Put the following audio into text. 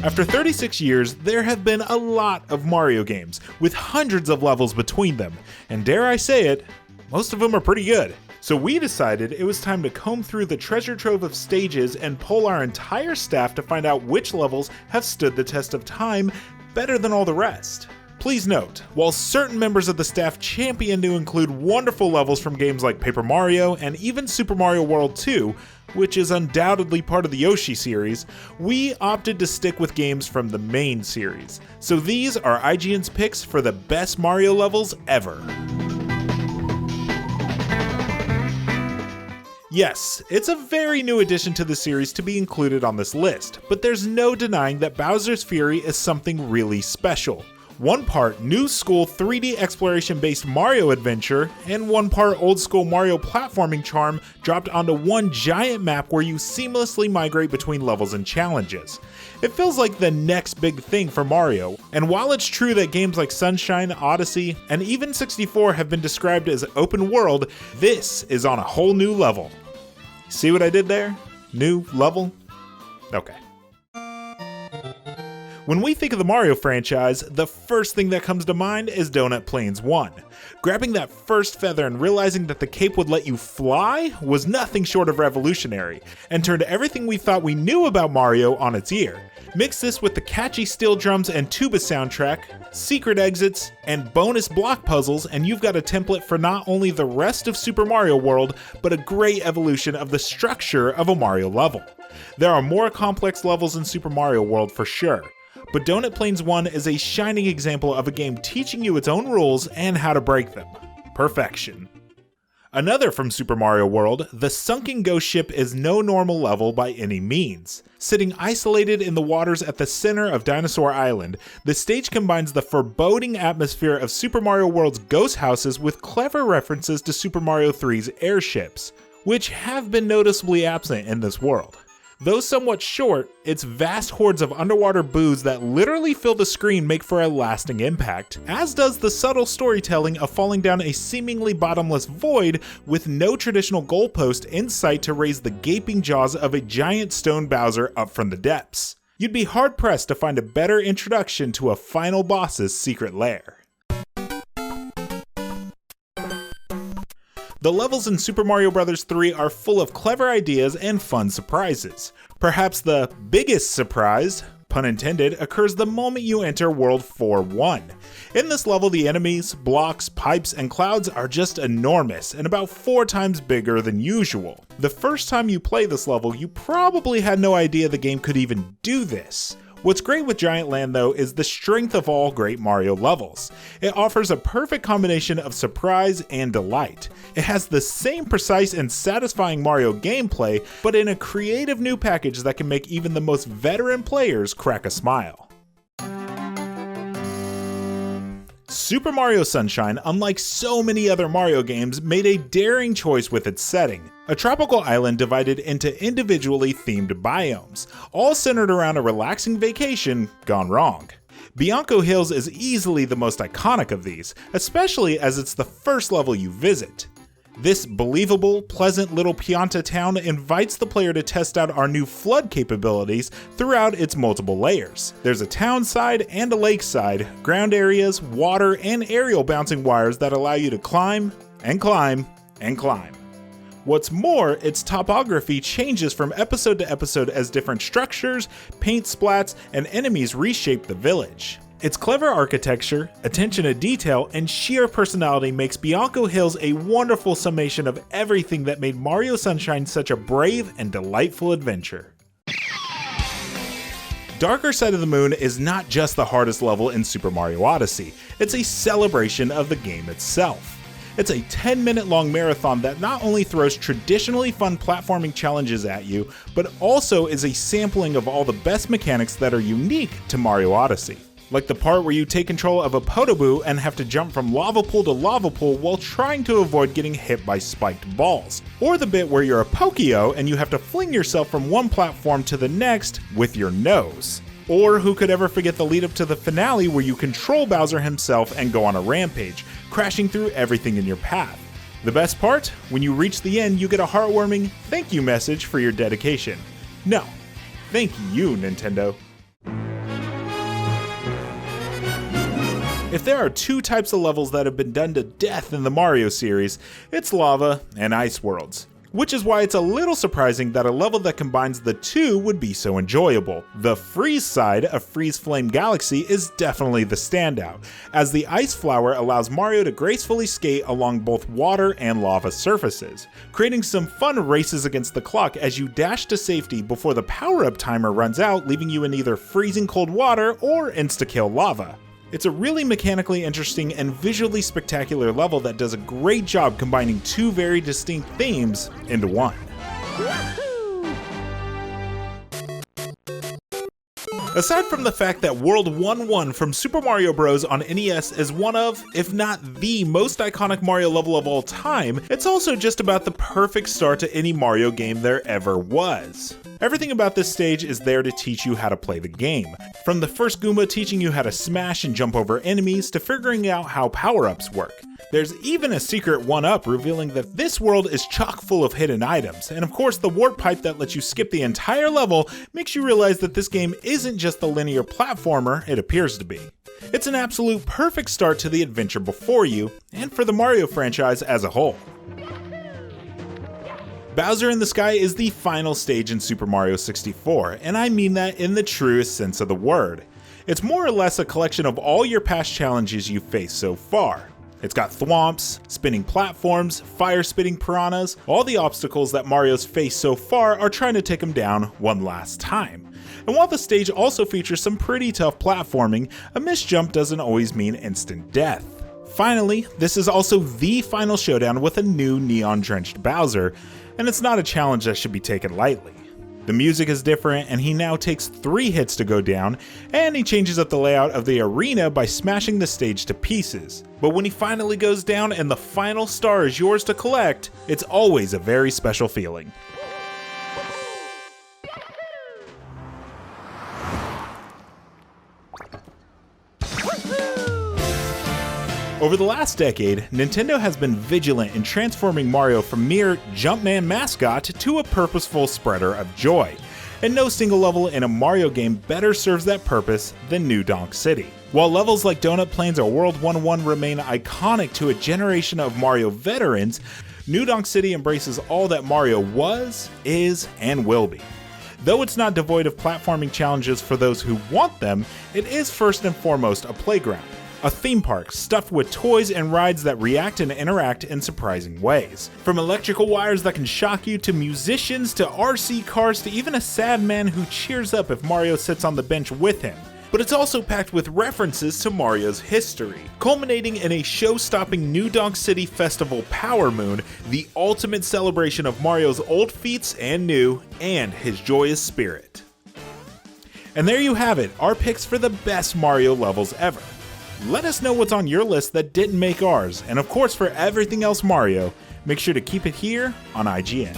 After 36 years, there have been a lot of Mario games, with hundreds of levels between them, and dare I say it, most of them are pretty good. So we decided it was time to comb through the treasure trove of stages and poll our entire staff to find out which levels have stood the test of time better than all the rest. Please note, while certain members of the staff champion to include wonderful levels from games like Paper Mario and even Super Mario World 2, which is undoubtedly part of the Yoshi series, we opted to stick with games from the main series. So these are IGN's picks for the best Mario levels ever. Yes, it's a very new addition to the series to be included on this list, but there's no denying that Bowser's Fury is something really special. One part new school 3D exploration based Mario adventure, and one part old school Mario platforming charm dropped onto one giant map where you seamlessly migrate between levels and challenges. It feels like the next big thing for Mario, and while it's true that games like Sunshine, Odyssey, and even 64 have been described as open world, this is on a whole new level. See what I did there? New level? Okay. When we think of the Mario franchise, the first thing that comes to mind is Donut Plains 1. Grabbing that first feather and realizing that the cape would let you fly was nothing short of revolutionary, and turned everything we thought we knew about Mario on its ear. Mix this with the catchy steel drums and tuba soundtrack, secret exits, and bonus block puzzles, and you've got a template for not only the rest of Super Mario World, but a great evolution of the structure of a Mario level. There are more complex levels in Super Mario World for sure, but Donut Plains 1 is a shining example of a game teaching you its own rules and how to break them. Perfection. Another from Super Mario World, the sunken ghost ship is no normal level by any means. Sitting isolated in the waters at the center of Dinosaur Island, the stage combines the foreboding atmosphere of Super Mario World's ghost houses with clever references to Super Mario 3's airships, which have been noticeably absent in this world. Though somewhat short, its vast hordes of underwater boos that literally fill the screen make for a lasting impact, as does the subtle storytelling of falling down a seemingly bottomless void with no traditional goalpost in sight to raise the gaping jaws of a giant stone Bowser up from the depths. You'd be hard-pressed to find a better introduction to a final boss's secret lair. The levels in Super Mario Bros. 3 are full of clever ideas and fun surprises. Perhaps the biggest surprise, pun intended, occurs the moment you enter World 4-1. In this level, the enemies, blocks, pipes, and clouds are just enormous and about 4 times bigger than usual. The first time you play this level, you probably had no idea the game could even do this. What's great with Giant Land though is the strength of all great Mario levels. It offers a perfect combination of surprise and delight. It has the same precise and satisfying Mario gameplay, but in a creative new package that can make even the most veteran players crack a smile. Super Mario Sunshine, unlike so many other Mario games, made a daring choice with its setting. A tropical island divided into individually themed biomes, all centered around a relaxing vacation gone wrong. Bianco Hills is easily the most iconic of these, especially as it's the first level you visit. This believable, pleasant little Pianta town invites the player to test out our new flood capabilities throughout its multiple layers. There's a town side and a lake side, ground areas, water, and aerial bouncing wires that allow you to climb, and climb, and climb. What's more, its topography changes from episode to episode as different structures, paint splats, and enemies reshape the village. Its clever architecture, attention to detail, and sheer personality makes Bianco Hills a wonderful summation of everything that made Mario Sunshine such a brave and delightful adventure. Darker Side of the Moon is not just the hardest level in Super Mario Odyssey, it's a celebration of the game itself. It's a 10-minute long marathon that not only throws traditionally fun platforming challenges at you, but also is a sampling of all the best mechanics that are unique to Mario Odyssey. Like the part where you take control of a Podoboo and have to jump from lava pool to lava pool while trying to avoid getting hit by spiked balls. Or the bit where you're a Pokio and you have to fling yourself from one platform to the next with your nose. Or who could ever forget the lead up to the finale where you control Bowser himself and go on a rampage, crashing through everything in your path. The best part? When you reach the end, you get a heartwarming thank you message for your dedication. No, thank you, Nintendo. If there are two types of levels that have been done to death in the Mario series, it's lava and ice worlds. Which is why it's a little surprising that a level that combines the two would be so enjoyable. The freeze side of Freeze Flame Galaxy is definitely the standout, as the ice flower allows Mario to gracefully skate along both water and lava surfaces, creating some fun races against the clock as you dash to safety before the power-up timer runs out, leaving you in either freezing cold water or insta-kill lava. It's a really mechanically interesting and visually spectacular level that does a great job combining two very distinct themes into one. Aside from the fact that World 1-1 from Super Mario Bros. On NES is one of, if not the most iconic Mario level of all time, it's also just about the perfect start to any Mario game there ever was. Everything about this stage is there to teach you how to play the game. From the first Goomba teaching you how to smash and jump over enemies to figuring out how power-ups work. There's even a secret 1-up revealing that this world is chock full of hidden items, and of course the warp pipe that lets you skip the entire level makes you realize that this game isn't just the linear platformer it appears to be. It's an absolute perfect start to the adventure before you, and for the Mario franchise as a whole. Bowser in the Sky is the final stage in Super Mario 64, and I mean that in the truest sense of the word. It's more or less a collection of all your past challenges you've faced so far. It's got thwomps, spinning platforms, fire-spitting piranhas. All the obstacles that Mario's faced so far are trying to take him down one last time. And while the stage also features some pretty tough platforming, a missed jump doesn't always mean instant death. Finally, this is also the final showdown with a new neon-drenched Bowser, and it's not a challenge that should be taken lightly. The music is different, and he now takes 3 hits to go down, and he changes up the layout of the arena by smashing the stage to pieces. But when he finally goes down and the final star is yours to collect, it's always a very special feeling. Over the last decade, Nintendo has been vigilant in transforming Mario from mere Jumpman mascot to a purposeful spreader of joy, and no single level in a Mario game better serves that purpose than New Donk City. While levels like Donut Plains or World 1-1 remain iconic to a generation of Mario veterans, New Donk City embraces all that Mario was, is, and will be. Though it's not devoid of platforming challenges for those who want them, it is first and foremost a playground. A theme park stuffed with toys and rides that react and interact in surprising ways. From electrical wires that can shock you, to musicians, to RC cars, to even a sad man who cheers up if Mario sits on the bench with him. But it's also packed with references to Mario's history, culminating in a show-stopping New Donk City Festival Power Moon, the ultimate celebration of Mario's old feats and new, and his joyous spirit. And there you have it, our picks for the best Mario levels ever. Let us know what's on your list that didn't make ours, and of course for everything else Mario, make sure to keep it here on IGN.